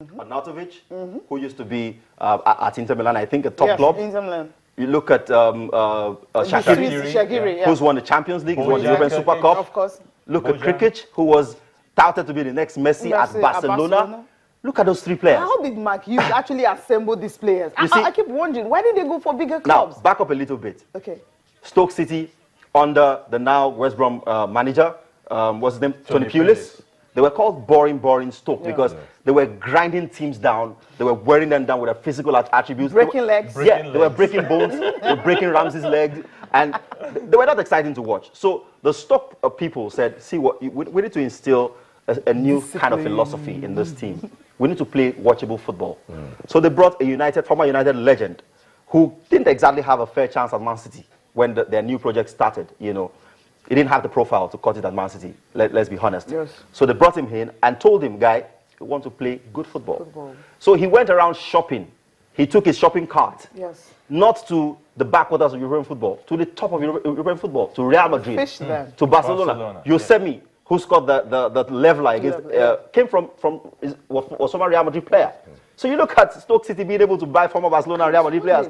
Arnautovic, who used to be at Inter Milan, I think a top club. Inter Milan. You look at Shaqiri, who's won the Champions League, who's won the European Super Cup. Of course. Look at Krikic, who was touted to be the next Messi at Barcelona. Look at those three players. How did Mark Hughes actually assemble these players? I keep wondering, why did they go for bigger clubs? Now, back up a little bit. Okay. Stoke City, under the now West Brom manager, what's his name? Tony Pulis. They were called boring Stoke because they were grinding teams down. They were wearing them down with their physical attributes. Breaking legs. They were breaking bones. They were breaking Ramsey's legs. And they were not exciting to watch. So the Stoke people said, see, what we need to instill a new kind of philosophy in this team. We need to play watchable football. So they brought a former United legend who didn't exactly have a fair chance at Man City when their new project started, you know. He didn't have the profile to cut it at Man City, let's be honest. Yes. So they brought him in and told him, guy, you want to play good football. So he went around shopping. He took his shopping cart, not to the backwaters of European football, to the top of European football, to Real Madrid, to Barcelona. Yosemi, who scored the leveler against, came from was former Real Madrid player. So you look at Stoke City being able to buy former Barcelona and Real Madrid players.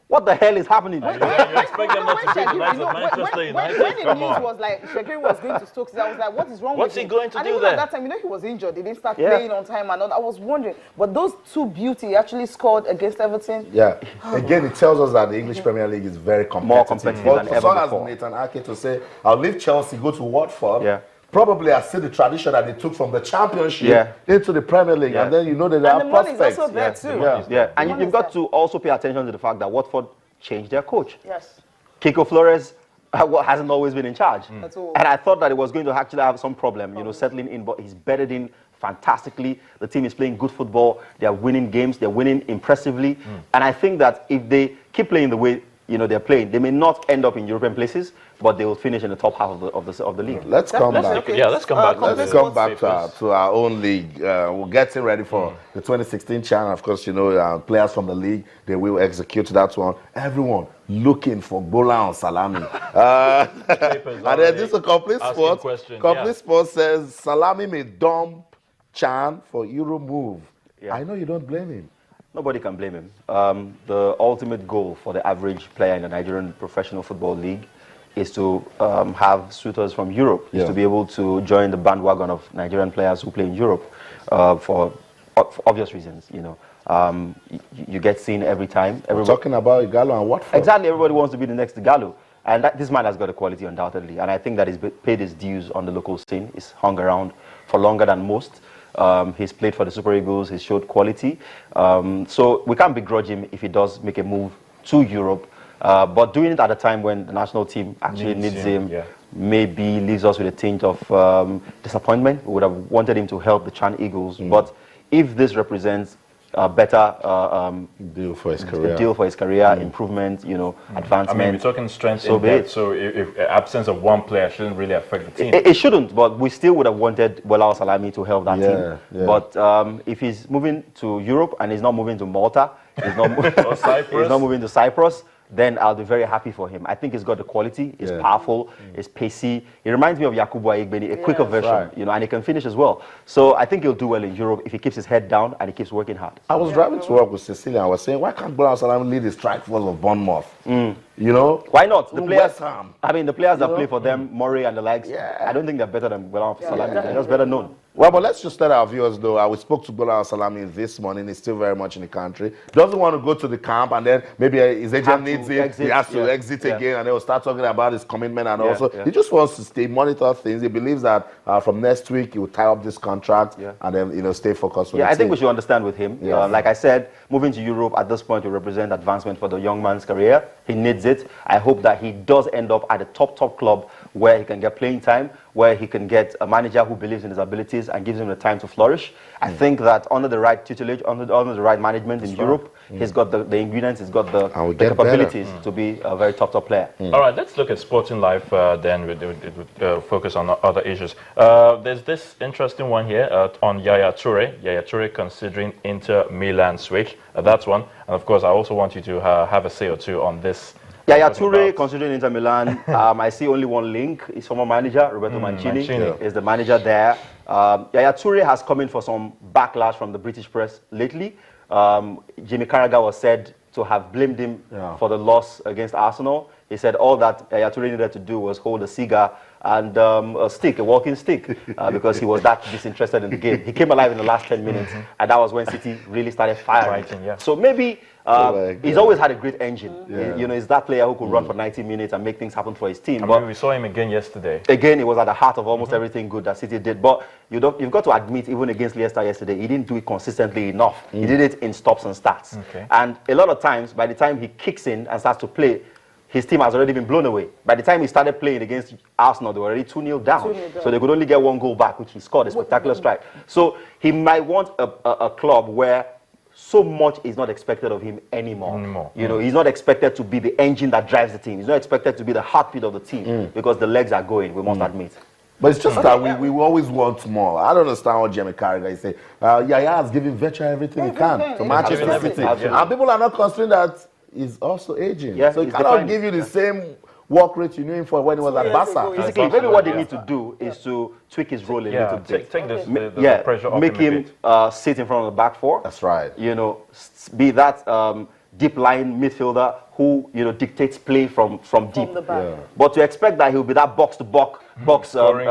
What the hell is happening? You expect them not to beat the likes of Manchester United? When the news was like Shaqiri was going to Stoke, I was like, what is wrong with him? What's he going to do even there? At that time, you know, he was injured. He didn't start playing on time and all. I was wondering, but those two beauty actually scored against Everton. Yeah. Again, it tells us that the English Premier League is very competitive. More competitive than ever before. As Nathan Ake to say, I'll leave Chelsea, go to Watford. Probably I see the tradition that they took from the Championship into the Premier League, and then you know that they are prospects. And the money is also there too. And you've got to also pay attention to the fact that Watford changed their coach. Yes. Kiko Flores hasn't always been in charge. That's all. And I thought that it was going to actually have some problem, you know, settling in, but he's bedded in fantastically. The team is playing good football. They are winning games. They're winning impressively. And I think that if they keep playing the way, you know, they're playing, they may not end up in European places, but they will finish in the top half of the league. Let's come back. Yeah, let's come back. Let's come back to our own league. We're getting ready for the 2016 Chan. Of course, you know, players from the league, they will execute that one. Everyone looking for Bola and Salami. And then this is a complete sport. Complete sport says Salami may dump Chan for Euro move. I know you don't blame him. Nobody can blame him. The ultimate goal for the average player in the Nigerian Professional Football League is to have suitors from Europe, is to be able to join the bandwagon of Nigerian players who play in Europe for obvious reasons, you know. You get seen every time. We're talking about Igalo and Watford. Exactly, everybody wants to be the next Igalo. And this man has got a quality undoubtedly. And I think that he's paid his dues on the local scene. He's hung around for longer than most. He's played for the Super Eagles. He's showed quality. So we can't begrudge him if he does make a move to Europe. But doing it at a time when the national team actually needs him maybe leaves us with a tinge of disappointment. We would have wanted him to help the Chan Eagles. But if this represents a better deal for his career, improvement, you know, advancement. I mean, we're talking strength in depth, so if absence of one player shouldn't really affect the team. It shouldn't, but we still would have wanted Bola Salami to help that team. But if he's moving to Europe and he's not moving to Malta, he's not, he's not moving to Cyprus, then I'll be very happy for him. I think he's got the quality, he's powerful, he's pacey. He reminds me of Yakubu Aigbeni, a quicker version, you know, and he can finish as well. So I think he'll do well in Europe if he keeps his head down and he keeps working hard. I was driving to work with Cecilia and I was saying, why can't Bola Salami lead the strike force of Bournemouth? You know? Why not? The players, West Ham. I mean, the players that play for them, Murray and the likes, I don't think they're better than Bola Salami. They're just better known. Well, but let's just tell our viewers, though, we spoke to Bola Salami this morning. He's still very much in the country. Doesn't want to go to the camp, and then maybe his agent needs him. He has to exit again, and they will start talking about his commitment. And also, he just wants to stay, monitor things. He believes that from next week, he will tie up this contract and then, you know, stay focused. I think we should understand with him. Like I said, moving to Europe at this point will represent advancement for the young man's career. He needs it. I hope that he does end up at a top club where he can get playing time, where he can get a manager who believes in his abilities and gives him the time to flourish. I think that under the right tutelage, under the right management in Europe, he's got the ingredients, he's got the capabilities to be a very top player. All right, let's look at sporting life then. We'll focus on other issues. There's this interesting one here on Yaya Toure. Yaya Toure considering Inter Milan switch. That's one. And of course, I also want you to have a say or two on this Yaya talking Toure, about. considering Inter Milan, I see only one link. His former manager, Roberto Mancini, is the manager there. Yaya Toure has come in for some backlash from the British press lately. Jimmy Carragher was said to have blamed him for the loss against Arsenal. He said all that Yaya Toure needed to do was hold a cigar and a stick, a walking stick, because he was that disinterested in the game. He came alive in the last 10 minutes, and that was when City really started firing. So maybe he's always had a great engine. You know, he's that player who could run for 90 minutes and make things happen for his team. But we saw him again yesterday. Again, it was at the heart of almost everything good that City did. But you've got to admit, even against Leicester yesterday, he didn't do it consistently enough. He did it in stops and starts. And a lot of times, by the time he kicks in and starts to play, his team has already been blown away. By the time he started playing against Arsenal, they were already 2-0 down. So they could only get one goal back, which he scored, a spectacular strike. So he might want a club where so much is not expected of him anymore. You know, he's not expected to be the engine that drives the team. He's not expected to be the heartbeat of the team because the legs are going, we must admit. But it's just that we always want more. I don't understand what Jimmy Carragher is saying. Yaya has given virtually everything he can to Manchester City. And people are not considering that he's also aging. So he cannot give you the same work rate you knew him for when he was at Barca. Basically, maybe what they need to do is to tweak his role a little bit. Take the pressure off make him sit in front of the back four. That's right. You know, be that deep line midfielder who, you know, dictates play from deep. the back. But to expect that he'll be that box to box goal scoring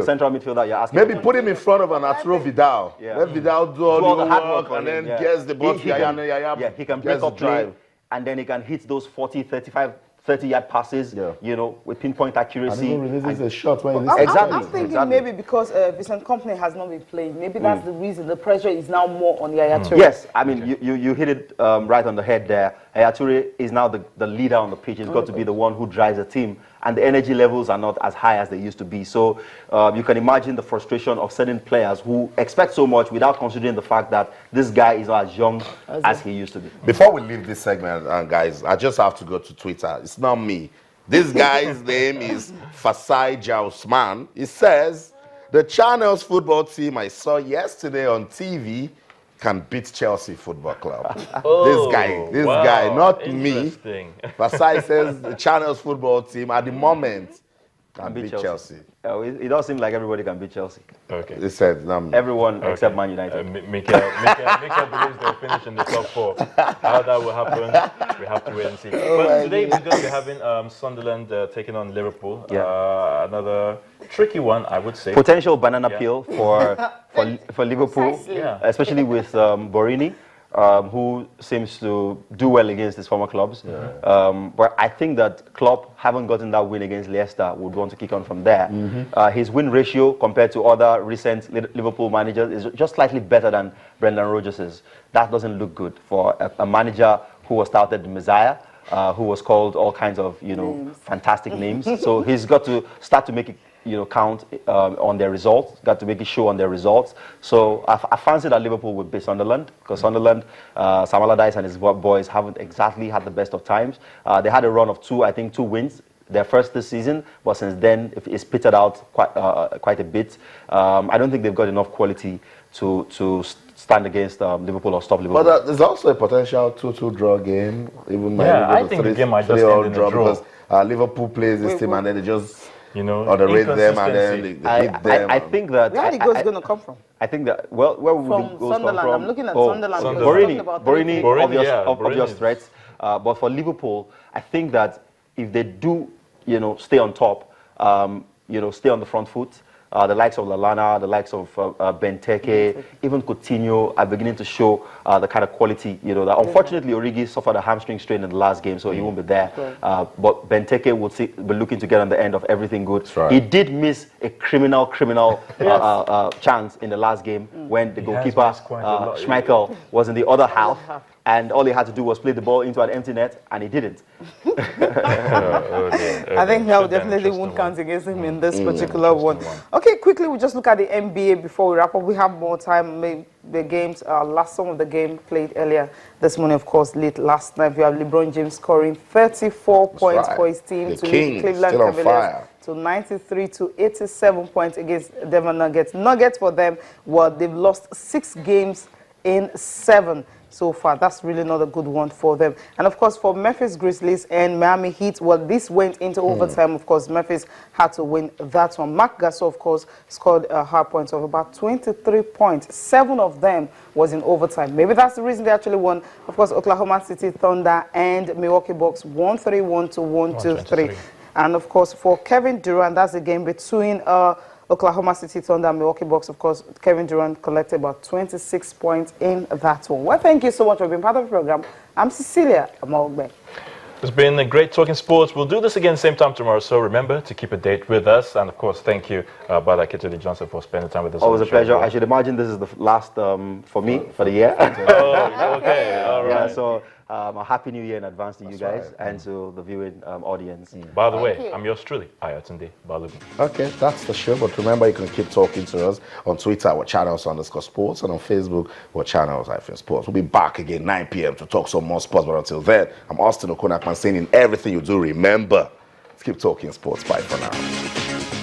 central midfielder, you're asking. Maybe put him in front of an Arturo Vidal. Let Vidal do all the hard work and then gets the ball. He can break up play, and then he can hit those 40, 35, 30-yard passes, you know, with pinpoint accuracy. And even releases a shot when I'm thinking maybe because Vincent Kompany has not been playing, maybe that's the reason. The pressure is now more on Yaya Toure. Yes, I mean, you hit it right on the head there. Yaya Toure is now the leader on the pitch. He's got to be the one who drives the team. And the energy levels are not as high as they used to be. So you can imagine the frustration of certain players who expect so much without considering the fact that this guy is not as young as he used to be. Before we leave this segment, guys, I just have to go to Twitter. It's not me. This guy's name is Fasai Jausman. He says, the Channels football team I saw yesterday on TV can beat Chelsea Football Club. This guy, not me. Vasai says the Channels football team at the moment can beat Chelsea. It does seem like everybody can beat Chelsea. Okay. They said everyone except Man United. Mikael believes they'll finish in the top 4. How that will happen, we have to wait and see. But today we're going to be having Sunderland taking on Liverpool. Another tricky one, I would say. Potential banana peel for Liverpool, especially with Borini. Who seems to do well against his former clubs. But I think that Klopp, having gotten that win against Leicester, would want to kick on from there. His win ratio compared to other recent Liverpool managers is just slightly better than Brendan Rodgers's. That doesn't look good for a manager who was touted the Messiah, who was called all kinds of, you know, fantastic names. So he's got to start to make it, you know, count on their results, got to make it show on their results. So I fancy that Liverpool would beat Sunderland, because Sunderland, Sam Allardyce and his boys haven't exactly had the best of times. They had a run of two wins, their first this season, but since then it's petered out quite a bit. I don't think they've got enough quality to stand against Liverpool or stop Liverpool. But there's also a potential 2-2 draw game. Even I think the game might just end in a draw. Because Liverpool plays this team and then they just... You know, underrate them and then they hit them. I think that... Where are the goals going to come from? I think that, where would the goals Sunderland. come from? I'm looking at Sunderland. Borini, obvious threats. But for Liverpool, I think that if they do, you know, stay on top, you know, stay on the front foot, the likes of Lallana, the likes of Benteke, even Coutinho are beginning to show the kind of quality, you know, that unfortunately Origi suffered a hamstring strain in the last game, so he won't be there. But Benteke will be looking to get on the end of everything good. Right. He did miss a criminal chance in the last game when the goalkeeper, Schmeichel, was in the other half. And all he had to do was play the ball into an empty net, and he didn't. I think that definitely won't count against him in this particular one. Okay, quickly, we'll just look at the NBA before we wrap up. We have more time. The games, some of the game played earlier this morning, of course, late last night. We have LeBron James scoring 34 points for his team to lead Cleveland Cavaliers to 93 to 87 points against Denver Nuggets. Nuggets for them, they've lost 6 games in 7. so far. That's really not a good one for them. And of course, for Memphis Grizzlies and Miami Heat, well, this went into overtime. Of course, Memphis had to win that one. Mark Gasol, of course, scored hard points of about 23 points. 7 of them was in overtime. Maybe that's the reason they actually won. Of course, Oklahoma City Thunder and Milwaukee Bucks 131 to 123. And of course, for Kevin Durant, that's the game between Oklahoma City Thunder and Milwaukee Bucks. Of course, Kevin Durant collected about 26 points in that one. Well, thank you so much for being part of the program. I'm Cecilia Amogbe. It's been a great talking sports. We'll do this again same time tomorrow, so remember to keep a date with us. And of course, thank you, Bada Kituli Johnson, for spending time with us. Always a pleasure. I should imagine this is the last for me for the year. Oh, okay, all right. Yeah, so a happy new year in advance to you guys and to the viewing audience. By the way, I'm yours truly, Ayotunde Balubi. Okay, that's the show. But remember, you can keep talking to us on Twitter, our channels_sports, and on Facebook, our channels-sports. We'll be back again 9 p.m. to talk some more sports. But until then, I'm Austin Okonakman saying in everything you do, remember, keep talking sports. Bye for now.